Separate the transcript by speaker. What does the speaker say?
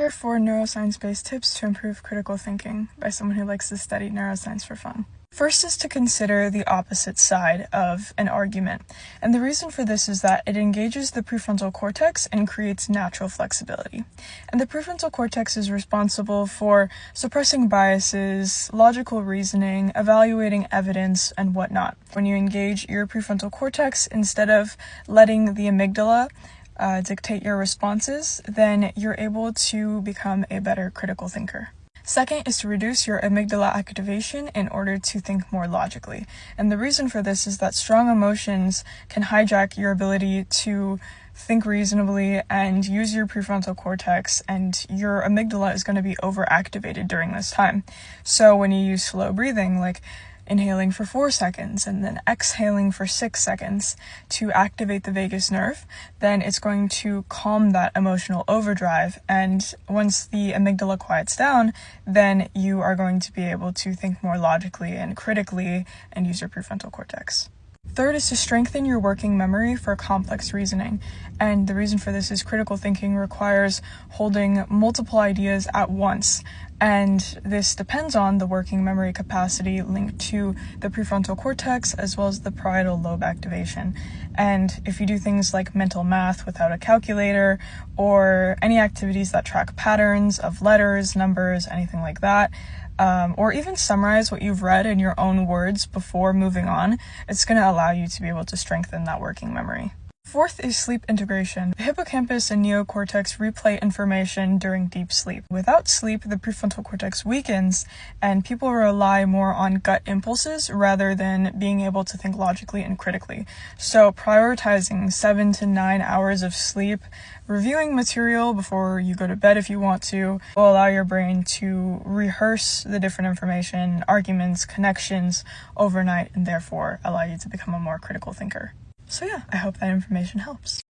Speaker 1: Here are 4 neuroscience-based tips to improve critical thinking by someone who likes to study neuroscience for fun. First is to consider the opposite side of an argument, and the reason for this is that it engages the prefrontal cortex and creates natural flexibility. And the prefrontal cortex is responsible for suppressing biases, logical reasoning, evaluating evidence, and whatnot. When you engage your prefrontal cortex, instead of letting the amygdala dictate your responses, then you're able to become a better critical thinker. Second is to reduce your amygdala activation in order to think more logically. And the reason for this is that strong emotions can hijack your ability to think reasonably and use your prefrontal cortex, and your amygdala is going to be overactivated during this time. So when you use slow breathing, like inhaling for 4 seconds and then exhaling for 6 seconds to activate the vagus nerve, then it's going to calm that emotional overdrive. And once the amygdala quiets down, then you are going to be able to think more logically and critically and use your prefrontal cortex. Third is to strengthen your working memory for complex reasoning. And the reason for this is critical thinking requires holding multiple ideas at once. And this depends on the working memory capacity linked to the prefrontal cortex as well as the parietal lobe activation. And if you do things like mental math without a calculator, or any activities that track patterns of letters, numbers, anything like that, or even summarize what you've read in your own words before moving on, it's going to allow you to be able to strengthen that working memory. Fourth is sleep integration. The hippocampus and neocortex replay information during deep sleep. Without sleep, the prefrontal cortex weakens, and people rely more on gut impulses rather than being able to think logically and critically. So prioritizing 7 to 9 hours of sleep, reviewing material before you go to bed if you want to, will allow your brain to rehearse the different information, arguments, connections overnight, and therefore allow you to become a more critical thinker. So yeah, I hope that information helps.